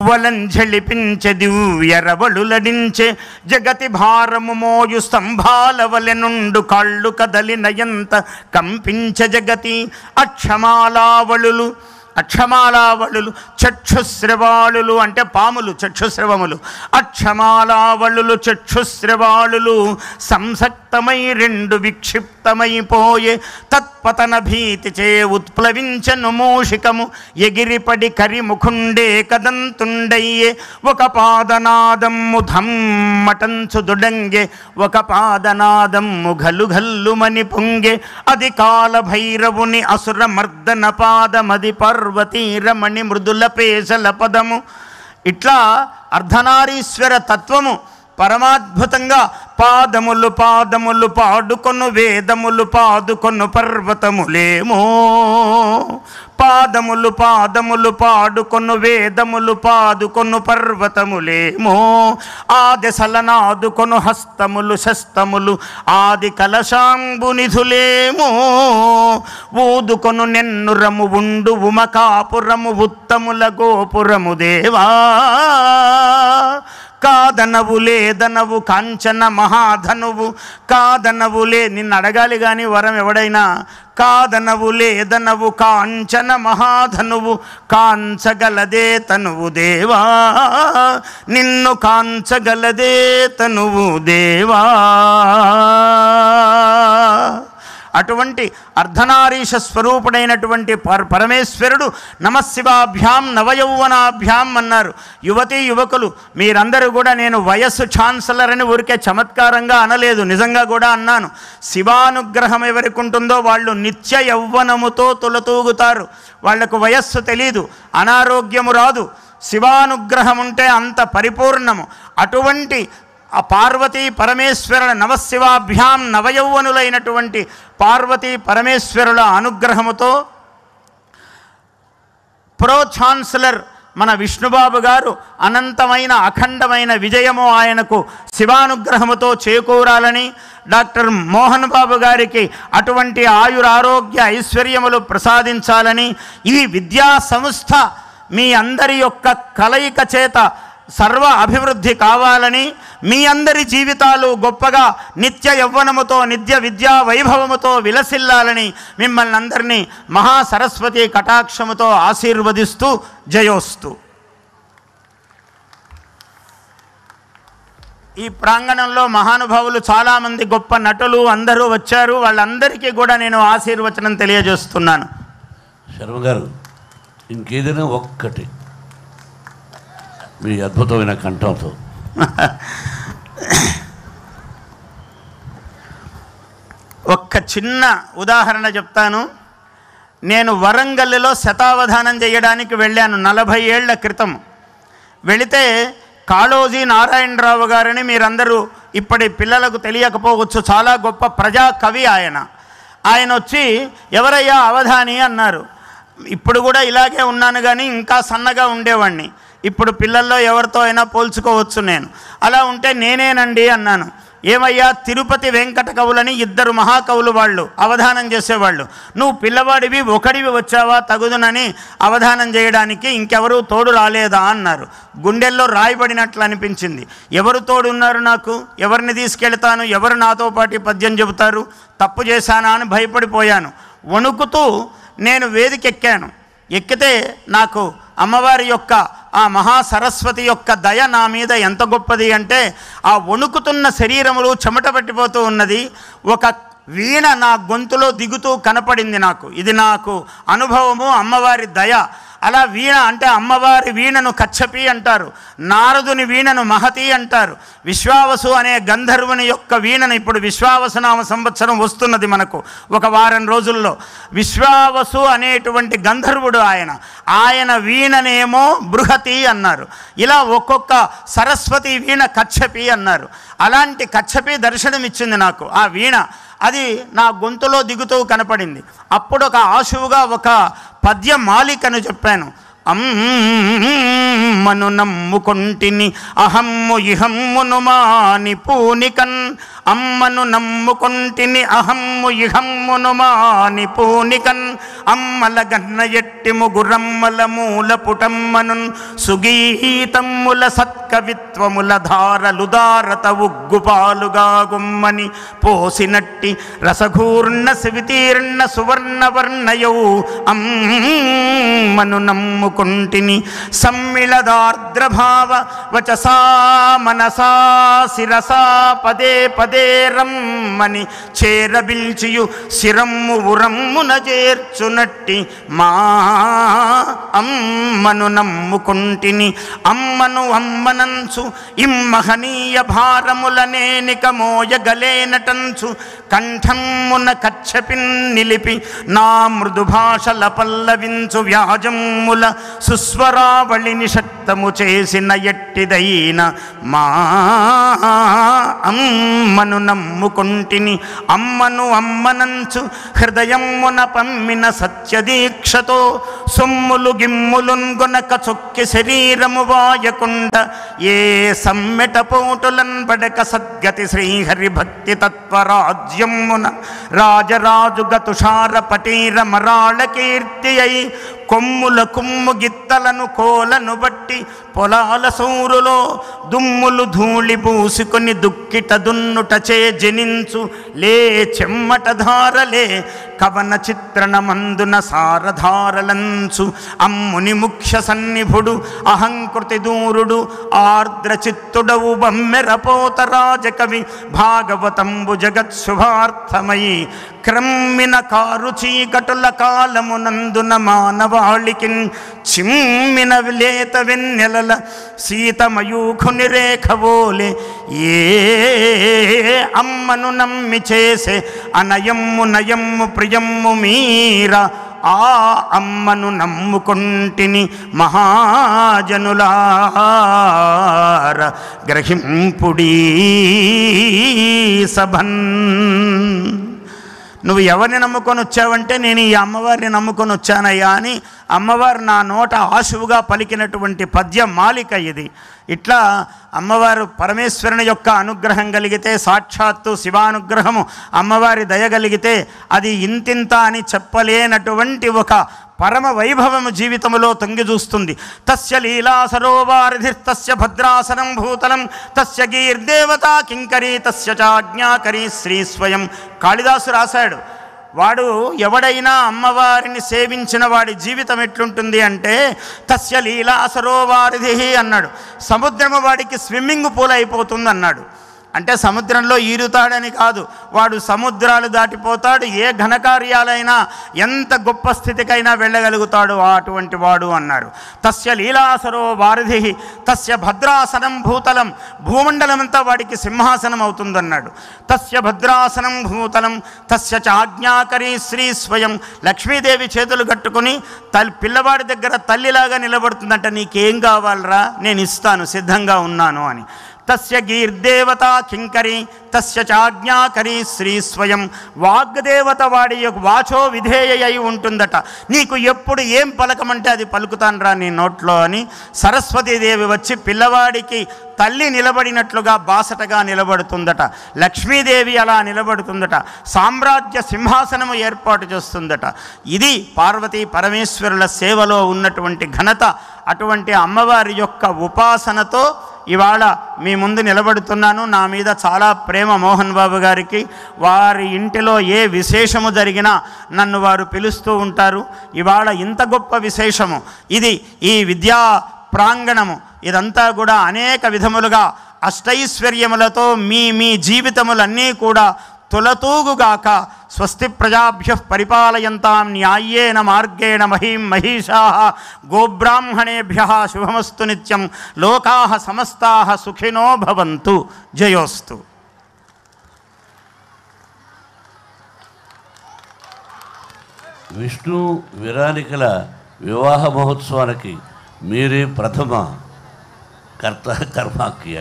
వలంఝలిపించె దివ్యరవళులడించే జగతి భారము మోయు స్తంభాల వలె నుండు కాళ్ళు కదలినయంత కంపించ జగతి అక్షమాలావళులు చక్షుశ్రవాళులు అంటే పాములు చక్షుశ్రవములు, అక్షమాలావళులు చక్షుశ్రవాళులు సంసక్తమై రెండు విక్షిప్తమైపోయే తత్పతన భీతి చే ఉత్ప్లవించను మూషికము ఎగిరిపడి కరిముఖుండే కదంతుండయ్యే ఒక పాదనాదమ్ము ధమ్మటంచు దుడంగే ఒక పాదనాదమ్ము ఘల్లుమని పొంగే అది కాల భైరవుని అసుర మర్దన పాదమది పార్వతీ రమణి మృదుల పేసల పదము. ఇట్లా అర్ధనారీశ్వర తత్వము పరమాద్భుతంగా పాదములు పాడుకొను వేదములు పాదుకొను పర్వతములేమో, పాదములు పాడుకొను వేదములు పాదుకొను పర్వతములేమో, ఆదెసలనాదుకొను హస్తములు శస్తములు ఆది కలశాంబు నిధులేమో, ఊదుకొను నెన్నురము ఉండు ఉమకాపురము ఉత్తముల గోపురము దేవా, కాదనవు లేదనవు కాంచన మహాధనువు, కాదనవు లే నిన్ను అడగాలి కానీ వరం ఎవడైనా, కాదనవు లేదనవు కాంచన మహాధనువు కాంచగలదే తనువు దేవా, నిన్ను కాంచగలదే తనువు దేవా. అటువంటి అర్ధనారీష స్వరూపుడైనటువంటి పరమేశ్వరుడు నమశివాభ్యాం నవయౌవనాభ్యాం అన్నారు. యువతీ యువకులు మీరందరూ కూడా, నేను వయస్సు ఛాన్సలర్ అని ఊరికే చమత్కారంగా అనలేదు, నిజంగా కూడా అన్నాను. శివానుగ్రహం ఎవరికి ఉంటుందో వాళ్ళు నిత్య యౌవనముతో తులతూగుతారు. వాళ్లకు వయస్సు తెలీదు, అనారోగ్యము రాదు. శివానుగ్రహం ఉంటే అంత పరిపూర్ణము. అటువంటి ఆ పార్వతీ పరమేశ్వరుల నమశివాభ్యాం నవయౌవనులైనటువంటి పార్వతీ పరమేశ్వరుల అనుగ్రహముతో ప్రో ఛాన్సలర్ మన విష్ణుబాబు గారు అనంతమైన అఖండమైన విజయము ఆయనకు శివానుగ్రహముతో చేకూరాలని, డాక్టర్ మోహన్ బాబు గారికి అటువంటి ఆయురారోగ్య ఐశ్వర్యములు ప్రసాదించాలని, ఈ విద్యా సంస్థ మీ అందరి యొక్క కలయిక చేత సర్వ అభివృద్ధి కావాలని, మీ అందరి జీవితాలు గొప్పగా నిత్య యవ్వనముతో నిత్య విద్యా వైభవముతో విలసిల్లాలని మిమ్మల్ని అందరినీ మహాసరస్వతి కటాక్షముతో ఆశీర్వదిస్తూ జయోస్తు. ఈ ప్రాంగణంలో మహానుభావులు చాలామంది గొప్ప నటులు అందరూ వచ్చారు. వాళ్ళందరికీ కూడా నేను ఆశీర్వచనం తెలియజేస్తున్నాను. శర్మ గారు, ఇంకేదైనా ఒక్కటి మీ అద్భుతమైన కంఠంతో ఒక్క చిన్న ఉదాహరణ చెప్తాను. నేను వరంగల్లో శతావధానం చేయడానికి వెళ్ళాను 40 ఏళ్ల క్రితం. వెళితే కాళోజీ నారాయణరావు గారని మీరందరూ ఇప్పటి పిల్లలకు తెలియకపోవచ్చు, చాలా గొప్ప ప్రజా కవి ఆయన. ఆయన వచ్చి ఎవరయ్యా అవధాని అన్నారు. ఇప్పుడు కూడా ఇలాగే ఉన్నాను కానీ ఇంకా సన్నగా ఉండేవాడిని. ఇప్పుడు పిల్లల్లో ఎవరితో అయినా పోల్చుకోవచ్చు నేను. అలా ఉంటే నేనేనండి అన్నాను. ఏమయ్యా, తిరుపతి వెంకట కవులని 2 మహాకవులు వాళ్ళు అవధానం చేసేవాళ్ళు. నువ్వు పిల్లవాడివి ఒకడివి వచ్చావా తగుదునని అవధానం చేయడానికి, ఇంకెవరూ తోడు రాలేదా అన్నారు. గుండెల్లో రాయబడినట్లు అనిపించింది. ఎవరు తోడున్నారు నాకు? ఎవరిని తీసుకెళ్తాను? ఎవరు నాతో పాటు పద్యం చెబుతారు? తప్పు చేశానా అని భయపడిపోయాను. వణుకుతూ నేను వేదికెక్కాను. ఎక్కితే నాకు అమ్మవారి యొక్క ఆ మహాసరస్వతి యొక్క దయ నా మీద ఎంత గొప్పది అంటే, ఆ వణుకుతున్న శరీరములు చెమట పట్టిపోతూ ఉన్నది. ఒక వీణ నా గొంతులో దిగుతూ కనపడింది నాకు. ఇది నాకు అనుభవము, అమ్మవారి దయ. అలా వీణ అంటే అమ్మవారి వీణను కచ్చపి అంటారు, నారదుని వీణను మహతి అంటారు. విశ్వావసు అనే గంధర్వుని యొక్క వీణను ఇప్పుడు విశ్వావసునామ సంవత్సరం వస్తున్నది మనకు ఒక వారం రోజుల్లో. విశ్వావసు అనేటువంటి గంధర్వుడు ఆయన వీణనేమో బృహతి అన్నారు. ఇలా ఒక్కొక్క సరస్వతి వీణ కచ్చపి అన్నారు. అలాంటి కచ్చపి దర్శనమిచ్చింది నాకు ఆ వీణ. అది నా గొంతులో దిగుతూ కనపడింది. అప్పుడు ఒక ఆశువుగా ఒక పద్య మాలికను చెప్పాను. అమ్మను నమ్ముకొంటిని అహమ్ము ఇహమ్మును మాని పూనికన్ అమ్మను నమ్ముకొంటిని అహమ్ము ఇహమ్మును మాని పూనికన్ అమ్మల గన్న ఎట్టి ముగురమ్మల మూల పుటమ్మను సుగీతమ్ముల సత్కవిత్వముల ధారలుదారత ఉగ్గుపాలుగా గుమ్మని పోసినట్టి రసఘూర్ణ శివితీర్ణ సువర్ణవర్ణయౌ అమ్మను నమ్ముకొంటిని సమ్మిళదార్ద్రభావ వచసా మనసా శిరసా పదే పదే రమ్మని చేరబిల్చియు శిరమ్ము ఉరమ్మున చేర్చునట్టి మా అమ్మను నమ్ముకొంటిని అమ్మను అమ్మనంచు ఇమ్మహనీయ భారములనేనిక మోయగలేనటంచు కంఠమ్మున కచ్చపిన్ నిలిపి నా మృదు భాషల పల్లవించు వ్యాజమ్ముల సుస్వరావళిని శక్తము చేసిన ఎట్టిదైన మా అమ్మను నమ్ముకొంటిని అమ్మను అమ్మనంచు హృదయమ్మున పమ్మిన సత్యదీక్షతో సొమ్ములు గిమ్ములున్గొనక చొక్కి శరీరము వాయకుండ ఏ సమ్మెట పోటులన్ బడక సద్గతి శ్రీహరి భక్తి తత్వరాజ్యమున రాజరాజుగ తుషార పటీర మరాళ కీర్తి అయి కొమ్ముల కుమ్ము గిత్తలను కోలను బట్టి పొలాల సూరులో దుమ్ములు ధూళి పూసుకొని దుక్కిట దున్నుట చే జనించు లే చెమ్మట ధారలే కవన చిత్రణ మందున సారధారలంచు అమ్ముని ముఖ్య సన్నిభుడు అహంకృతి దూరుడు ఆర్ద్ర చిత్తుడవు బమ్మెరపోత రాజకవి భాగవతంబు జగత్శుభార్థమయి క్రమ్మిన కారు చీకటుల కాలమునందున మానవాళికిన్ చిమ్మిన విలేత వెన్నెలల సీతమయూఖుని రేఖవోలే ఏ అమ్మను నమ్మి చేసే అనయమ్ము నయమ్ము ప్రియమ్ము మీర ఆ అమ్మను నమ్ముకొంటిని మహాజనులార గ్రహింపుడీ సభన్. నువ్వు ఎవరిని నమ్ముకొని వచ్చావంటే నేను ఈ అమ్మవారిని నమ్ముకొని వచ్చానయ్యా అని అమ్మవారు నా నోట ఆశువుగా పలికినటువంటి పద్య మాలిక ఇది. ఇట్లా అమ్మవారు పరమేశ్వరుని యొక్క అనుగ్రహం కలిగితే, సాక్షాత్తు శివానుగ్రహము అమ్మవారి దయగలిగితే అది ఇంతింత అని చెప్పలేనటువంటి ఒక పరమ వైభవము జీవితములో తొంగి చూస్తుంది. తస్య లీలా సరోవారిధిస్తస్య భద్రాసనం భూతలం తస్య గీర్దేవతా కింకరీ తస్య చాజ్ఞాకరీ శ్రీ స్వయం. కాళిదాసు రాశాడు. వాడు ఎవడైనా అమ్మవారిని సేవించిన వాడి జీవితం ఎట్లుంటుంది అంటే తస్య లీలా సరోవారిధి అన్నాడు. సముద్రము వాడికి స్విమ్మింగ్ పూల్ అయిపోతుంది అన్నాడు. అంటే సముద్రంలో ఈరుతాడని కాదు, వాడు సముద్రాలు దాటిపోతాడు. ఏ ఘనకార్యాలైనా ఎంత గొప్ప స్థితికైనా వెళ్ళగలుగుతాడు అటువంటి వాడు అన్నారు. తస్య లీలాసరో వారిధి తస్య భద్రాసనం భూతలం, భూమండలమంతా వాడికి సింహాసనం అవుతుందన్నాడు. తస్య భద్రాసనం భూతలం తస్య చాజ్ఞాకరీ శ్రీ స్వయం. లక్ష్మీదేవి చేతులు కట్టుకుని పిల్లవాడి దగ్గర తల్లిలాగా నిలబడుతుందంట. నీకేం కావాలరా, నేను ఇస్తాను, సిద్ధంగా ఉన్నాను అని. తస్య గీర్దేవతా కింకరి తస్య చాజ్ఞాకరీ శ్రీ స్వయం. వాగ్దేవత వాడి యొక్క వాచో విధేయ అయి ఉంటుందట. నీకు ఎప్పుడు ఏం పలకమంటే అది పలుకుతాను రా నీ నోట్లో అని సరస్వతీదేవి వచ్చి పిల్లవాడికి తల్లి నిలబడినట్లుగా బాసటగా నిలబడుతుందట. లక్ష్మీదేవి అలా నిలబడుతుందట. సామ్రాజ్య సింహాసనము ఏర్పాటు చేస్తుందట. ఇది పార్వతీ పరమేశ్వరుల సేవలో ఉన్నటువంటి ఘనత. అటువంటి అమ్మవారి యొక్క ఉపాసనతో ఇవాళ మీ ముందు నిలబడుతున్నాను. నా మీద చాలా ప్రేమ మోహన్ బాబు గారికి. వారి ఇంటిలో ఏ విశేషము జరిగినా నన్ను వారు పిలుస్తూ ఉంటారు. ఇవాళ ఇంత గొప్ప విశేషము ఇది. ఈ విద్యా ప్రాంగణము ఇదంతా కూడా అనేక విధములుగా అష్టైశ్వర్యములతో మీ మీ జీవితములన్నీ కూడా తులతూగుగాక. స్వస్తి ప్రజాభ్య పరిపాలయంతాం న్యాయేన మార్గేణ మహీం మహిషాః గోబ్రాహ్మణేభ్యః శుభమస్తు నిత్యం. లోకాః సమస్తాః సుఖినో భవంతు. జయోస్తు. విష్ణు విరానికల వివాహ మహోత్సవానికి మీరే ప్రథమ కర్మాక్య